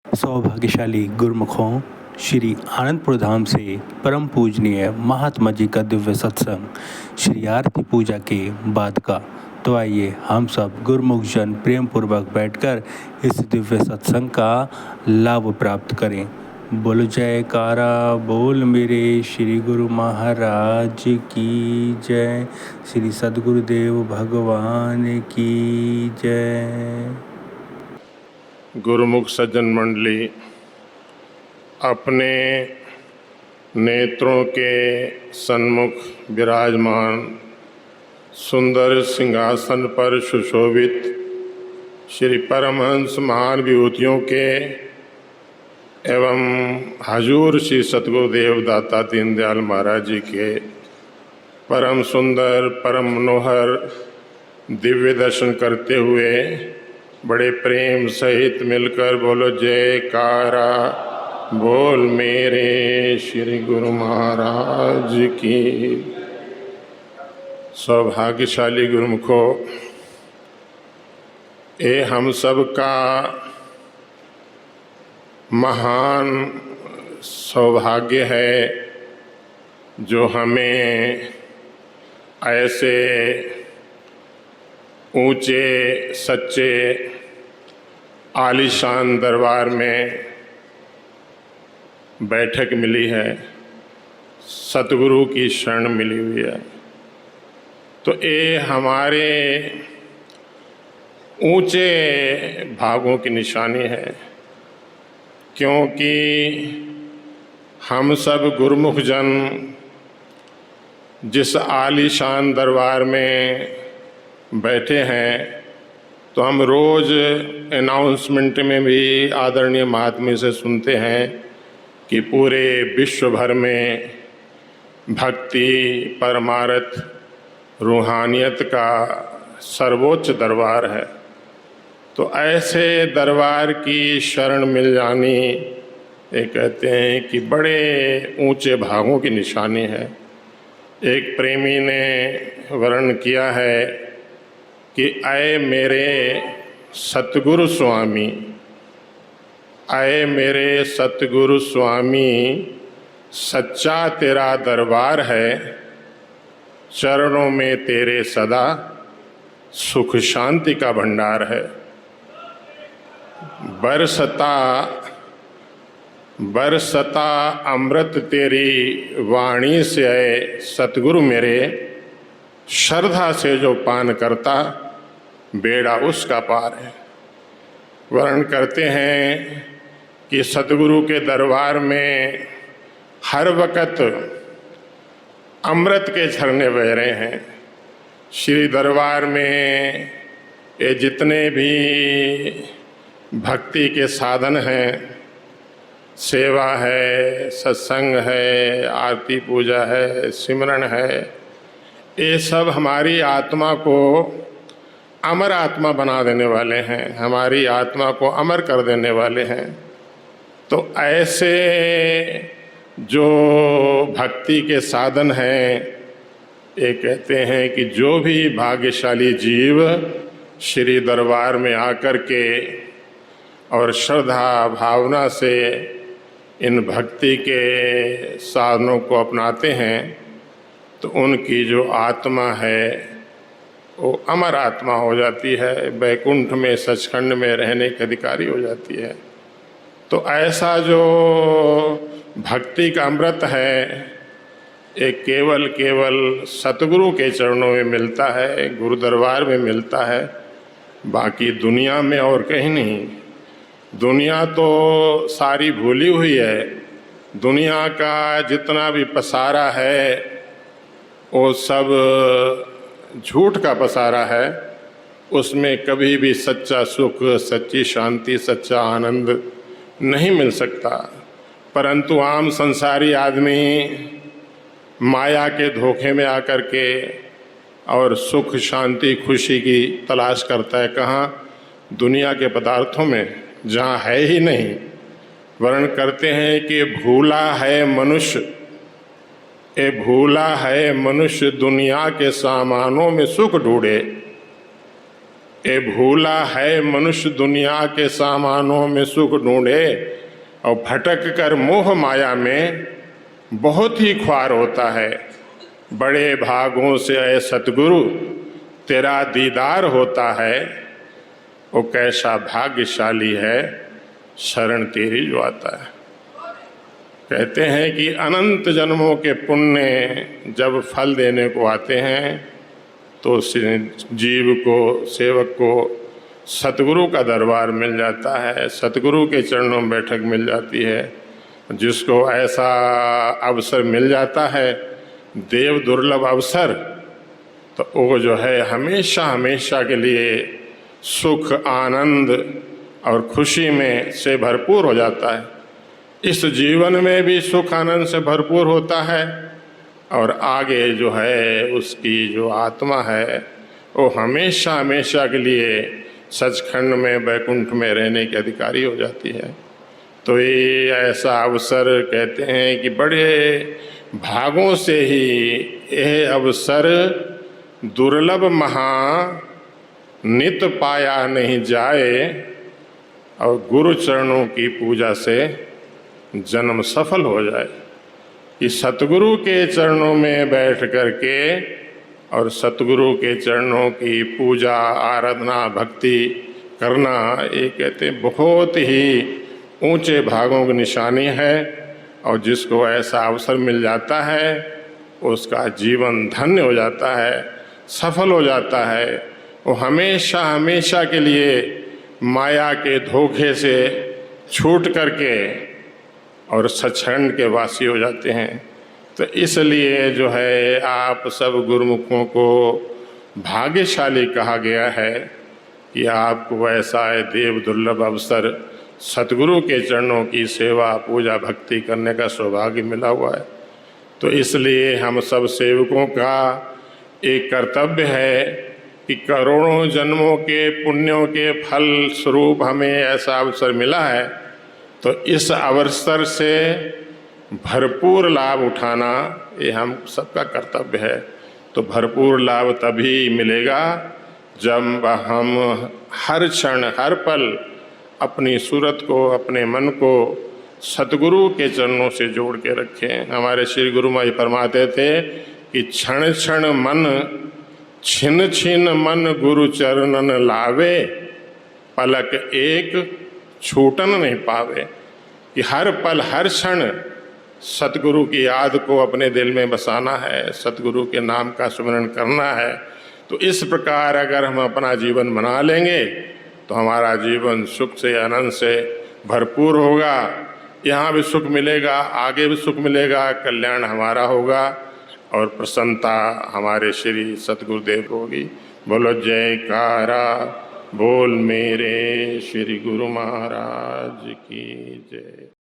सौभाग्यशाली गुरुमुखों, श्री आनंदपुर धाम से परम पूजनीय महात्मा जी का दिव्य सत्संग श्री आरती पूजा के बाद का। तो आइए हम सब गुरुमुख जन प्रेम पूर्वक बैठकर इस दिव्य सत्संग का लाभ प्राप्त करें। बोल जयकारा बोल मेरे श्री गुरु महाराज की जय। श्री सद्गुरुदेव भगवान की जय। गुरुमुख सज्जन मंडली, अपने नेत्रों के सन्मुख विराजमान सुंदर सिंहासन पर सुशोभित श्री परमहंस महान विभूतियों के एवं हजूर श्री सतगुरुदेव दाता दीनदयाल महाराज जी के परम सुंदर परम मनोहर दिव्य दर्शन करते हुए बड़े प्रेम सहित मिलकर बोलो जयकारा बोल मेरे श्री गुरु महाराज की। सौभाग्यशाली गुरुमुखो, ये हम सब का महान सौभाग्य है जो हमें ऐसे ऊंचे सच्चे आलीशान दरबार में बैठक मिली है, सतगुरु की शरण मिली हुई है। तो ये हमारे ऊंचे भागों की निशानी है, क्योंकि हम सब गुरुमुख जन जिस आलीशान दरबार में बैठे हैं, तो हम रोज़ अनाउंसमेंट में भी आदरणीय महात्मा से सुनते हैं कि पूरे विश्व भर में भक्ति परमार्थ रूहानियत का सर्वोच्च दरबार है। तो ऐसे दरबार की शरण मिल जानी, ये कहते हैं कि बड़े ऊंचे भागों की निशानी है। एक प्रेमी ने वर्णन किया है कि आए मेरे सतगुरु स्वामी, आए मेरे सतगुरु स्वामी, सच्चा तेरा दरबार है, चरणों में तेरे सदा सुख शांति का भंडार है। बरसता बरसता अमृत तेरी वाणी से आए सतगुरु मेरे, श्रद्धा से जो पान करता बेड़ा उसका पार है। वर्णन करते हैं कि सतगुरु के दरबार में हर वक्त अमृत के झरने बह रहे हैं। श्री दरबार में ये जितने भी भक्ति के साधन हैं, सेवा है, सत्संग है, आरती पूजा है, सिमरन है, ये सब हमारी आत्मा को अमर आत्मा बना देने वाले हैं, हमारी आत्मा को अमर कर देने वाले हैं। तो ऐसे जो भक्ति के साधन हैं, ये कहते हैं कि जो भी भाग्यशाली जीव श्री दरबार में आकर के और श्रद्धा भावना से इन भक्ति के साधनों को अपनाते हैं, तो उनकी जो आत्मा है वो अमर आत्मा हो जाती है, बैकुंठ में सचखंड में रहने के अधिकारी हो जाती है। तो ऐसा जो भक्ति का अमृत है, ये केवल सतगुरु के चरणों में मिलता है, गुरु दरबार में मिलता है, बाकी दुनिया में और कहीं नहीं। दुनिया तो सारी भूली हुई है, दुनिया का जितना भी पसारा है वो सब झूठ का पसारा है। उसमें कभी भी सच्चा सुख, सच्ची शांति, सच्चा आनंद नहीं मिल सकता। परंतु आम संसारी आदमी माया के धोखे में आकर के और सुख शांति खुशी की तलाश करता है। कहाँ? दुनिया के पदार्थों में, जहाँ है ही नहीं। वर्णन करते हैं कि भूला है मनुष्य, ये भूला है मनुष्य दुनिया के सामानों में सुख ढूंढे। ए भूला है मनुष्य दुनिया के सामानों में सुख ढूंढे और भटक कर मोह माया में बहुत ही ख्वार होता है। बड़े भागों से ऐ सतगुरु तेरा दीदार होता है, वो कैसा भाग्यशाली है शरण तेरी जो आता है। कहते हैं कि अनंत जन्मों के पुण्य जब फल देने को आते हैं तो जीव को, सेवक को सतगुरु का दरबार मिल जाता है, सतगुरु के चरणों में बैठक मिल जाती है। जिसको ऐसा अवसर मिल जाता है, देव दुर्लभ अवसर, तो वो जो है हमेशा हमेशा के लिए सुख, आनंद और खुशी में से भरपूर हो जाता है। इस जीवन में भी सुख आनंद से भरपूर होता है और आगे जो है उसकी जो आत्मा है वो हमेशा हमेशा के लिए सचखंड में, वैकुंठ में रहने की अधिकारी हो जाती है। तो ये ऐसा अवसर कहते हैं कि बड़े भागों से ही यह अवसर दुर्लभ महा नित पाया नहीं जाए और गुरु चरणों की पूजा से जन्म सफल हो जाए। कि सतगुरु के चरणों में बैठ करके और सतगुरु के चरणों की पूजा, आराधना, भक्ति करना, ये कहते बहुत ही ऊंचे भागों की निशानी है। और जिसको ऐसा अवसर मिल जाता है उसका जीवन धन्य हो जाता है, सफल हो जाता है। वो हमेशा हमेशा के लिए माया के धोखे से छूट करके और सचखंड के वासी हो जाते हैं। तो इसलिए जो है आप सब गुरुमुखों को भाग्यशाली कहा गया है कि आपको ऐसा है देव दुर्लभ अवसर सतगुरु के चरणों की सेवा, पूजा, भक्ति करने का सौभाग्य मिला हुआ है। तो इसलिए हम सब सेवकों का एक कर्तव्य है कि करोड़ों जन्मों के पुण्यों के फल स्वरूप हमें ऐसा अवसर मिला है, तो इस अवसर से भरपूर लाभ उठाना ये हम सबका कर्तव्य है। तो भरपूर लाभ तभी मिलेगा जब हम हर क्षण, हर पल अपनी सूरत को, अपने मन को सतगुरु के चरणों से जोड़ के रखें। हमारे श्री गुरु महाराज फरमाते थे कि क्षण क्षण मन, छिन छिन मन गुरु चरणन लावे, पलक एक छूटन नहीं पावे। कि हर पल, हर क्षण सतगुरु की याद को अपने दिल में बसाना है, सतगुरु के नाम का स्मरण करना है। तो इस प्रकार अगर हम अपना जीवन बना लेंगे तो हमारा जीवन सुख से, आनंद से भरपूर होगा। यहाँ भी सुख मिलेगा, आगे भी सुख मिलेगा, कल्याण हमारा होगा और प्रसन्नता हमारे श्री सतगुरुदेव को होगी। बोलो जयकारा बोल मेरे श्री गुरु महाराज की जय।